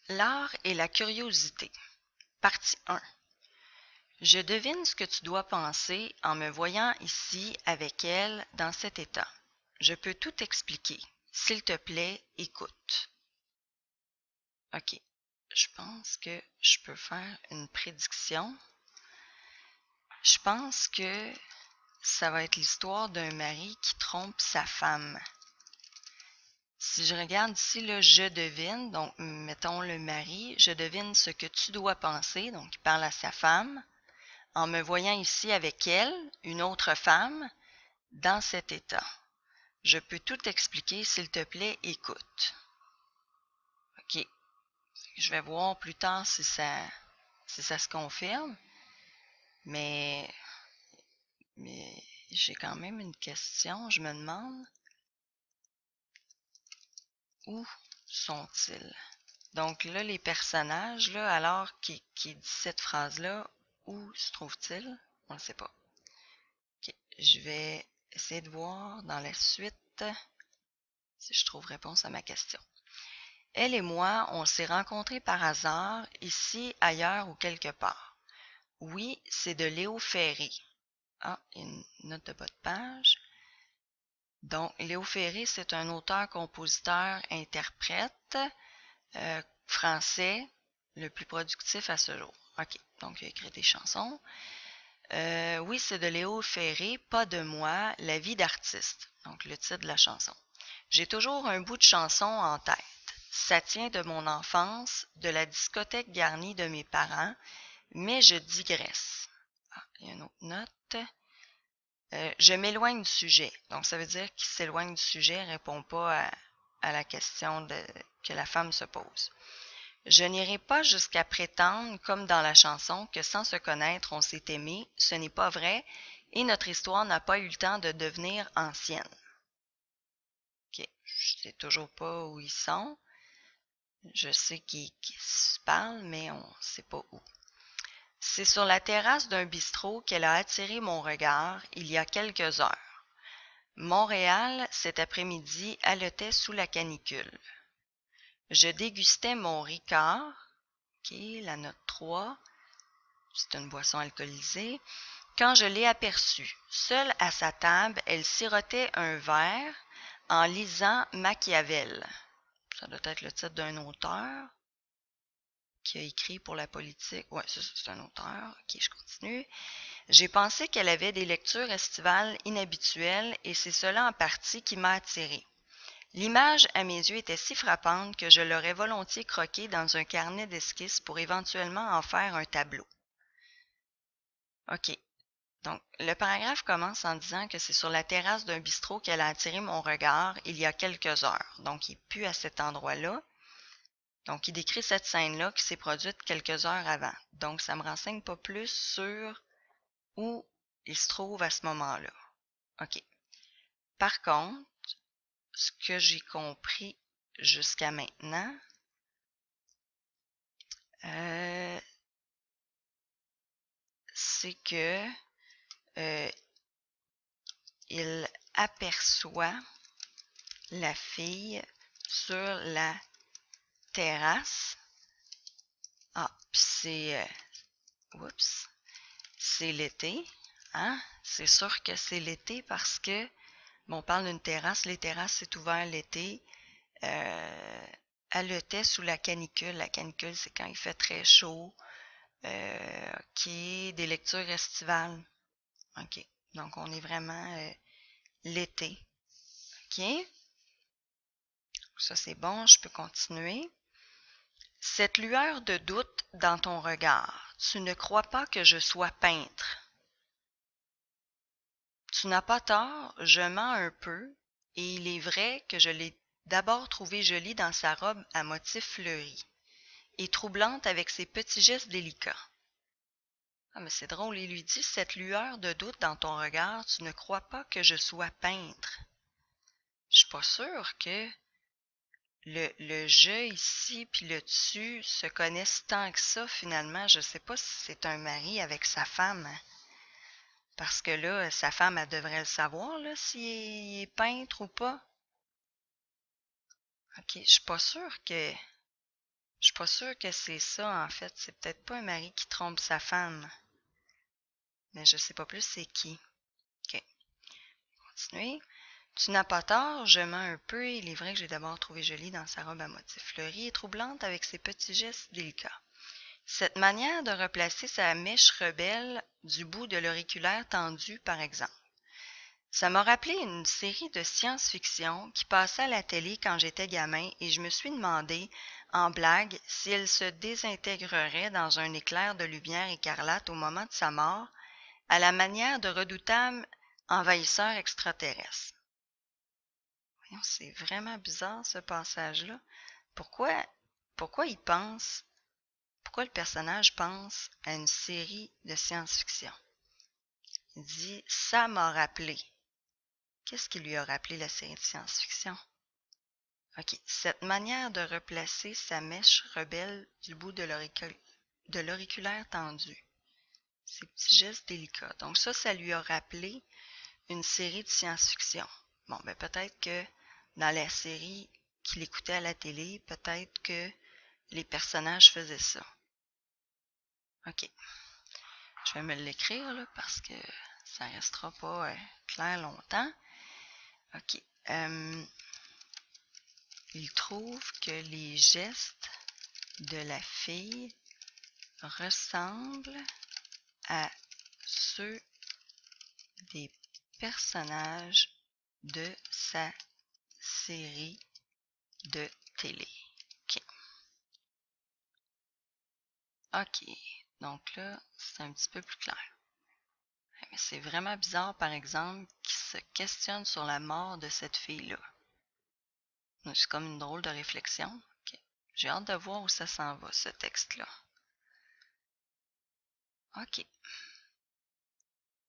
L'art et la curiosité. Partie 1. Je devine ce que tu dois penser en me voyant ici avec elle dans cet état. Je peux tout expliquer. S'il te plaît, écoute. Ok. Je pense que je peux faire une prédiction. Je pense que ça va être l'histoire d'un mari qui trompe sa femme. Si je regarde ici, là, je devine, donc mettons le mari, je devine ce que tu dois penser, donc il parle à sa femme, en me voyant ici avec elle, une autre femme, dans cet état. Je peux tout expliquer, s'il te plaît, écoute. Ok, je vais voir plus tard si ça se confirme, mais, mais j'ai quand même une question, je me demande, où sont-ils? Donc là, les personnages, là, alors qui dit cette phrase-là, où se trouvent-ils? On ne sait pas. Ok, je vais essayer de voir dans la suite si je trouve réponse à ma question. Elle et moi, on s'est rencontrés par hasard, ici, ailleurs ou quelque part. Oui, c'est de Léo Ferré. Ah, une note de bas de page. Donc, Léo Ferré, c'est un auteur, compositeur, interprète français le plus productif à ce jour. OK, donc il a écrit des chansons. Oui, c'est de Léo Ferré, pas de moi, La vie d'artiste. Donc le titre de la chanson. J'ai toujours un bout de chanson en tête. Ça tient de mon enfance, de la discothèque garnie de mes parents, mais je digresse. Ah, il y a une autre note. Je m'éloigne du sujet. Donc ça veut dire qu'il s'éloigne du sujet, répond pas à la question que la femme se pose. Je n'irai pas jusqu'à prétendre, comme dans la chanson, que sans se connaître on s'est aimé, ce n'est pas vrai, et notre histoire n'a pas eu le temps de devenir ancienne. Ok, je sais toujours pas où ils sont. Je sais qu'ils se parlent, mais on ne sait pas où. C'est sur la terrasse d'un bistrot qu'elle a attiré mon regard il y a quelques heures. Montréal, cet après-midi, haletait sous la canicule. Je dégustais mon Ricard, ok, la note 3, c'est une boisson alcoolisée, quand je l'ai aperçue. Seule à sa table, elle sirotait un verre en lisant Machiavel. Ça doit être le titre d'un auteur qui a écrit pour la politique. Ouais, c'est un auteur. Ok, je continue. J'ai pensé qu'elle avait des lectures estivales inhabituelles et c'est cela en partie qui m'a attirée. L'image à mes yeux était si frappante que je l'aurais volontiers croquée dans un carnet d'esquisses pour éventuellement en faire un tableau. OK. Donc, le paragraphe commence en disant que c'est sur la terrasse d'un bistrot qu'elle a attiré mon regard il y a quelques heures. Donc, il n'est plus à cet endroit-là. Donc, il décrit cette scène-là qui s'est produite quelques heures avant. Donc, ça ne me renseigne pas plus sur où il se trouve à ce moment-là. OK. Par contre, ce que j'ai compris jusqu'à maintenant, euh, c'est que euh, il aperçoit la fille sur la terrasse. Ah, puis oups, c'est l'été, hein? C'est sûr que c'est l'été parce que, bon, on parle d'une terrasse, les terrasses, c'est ouvert l'été. Euh, haletait sous la canicule. La canicule, c'est quand il fait très chaud. Qui est des lectures estivales. OK. Donc, on est vraiment l'été. OK. Ça, c'est bon. Je peux continuer. Cette lueur de doute dans ton regard, tu ne crois pas que je sois peintre. Tu n'as pas tort, je mens un peu, et il est vrai que je l'ai d'abord trouvée jolie dans sa robe à motifs fleuris, et troublante avec ses petits gestes délicats. Ah, mais c'est drôle, il lui dit, cette lueur de doute dans ton regard, tu ne crois pas que je sois peintre. Je suis pas sûre que le je ici puis le tu se connaissent tant que ça finalement. Je sais pas si c'est un mari avec sa femme. Parce que là, sa femme, elle devrait le savoir, là, s'il est peintre ou pas. Ok, je suis pas sûre suis pas sûre que c'est ça, en fait. C'est peut-être pas un mari qui trompe sa femme. Mais je sais pas plus c'est qui. OK. Continuer. Tu n'as pas tort, je mens un peu. Il est vrai que j'ai d'abord trouvé jolie dans sa robe à motifs fleuris et troublante avec ses petits gestes délicats. Cette manière de replacer sa mèche rebelle du bout de l'auriculaire tendu, par exemple. Ça m'a rappelé une série de science-fiction qui passait à la télé quand j'étais gamin et je me suis demandé, en blague, si elle se désintégrerait dans un éclair de lumière écarlate au moment de sa mort, à la manière de redoutables envahisseurs extraterrestres. Voyons, c'est vraiment bizarre ce passage-là. Pourquoi, pourquoi pourquoi le personnage pense à une série de science-fiction? Il dit « ça m'a rappelé ». Qu'est-ce qui lui a rappelé la série de science-fiction? OK. Cette manière de replacer sa mèche rebelle du bout de l'auriculaire tendu. Ces petits gestes délicats. Donc ça lui a rappelé une série de science-fiction. Bon, ben peut-être que dans la série qu'il écoutait à la télé, peut-être que les personnages faisaient ça. OK. Je vais me l'écrire là parce que ça restera pas clair longtemps. OK. Il trouve que les gestes de la fille ressemblent à ceux des personnages de sa série de télé. OK. OK. Donc là, c'est un petit peu plus clair. Mais c'est vraiment bizarre, par exemple, qu'il se questionne sur la mort de cette fille-là. C'est comme une drôle de réflexion. OK. J'ai hâte de voir où ça s'en va, ce texte-là. OK.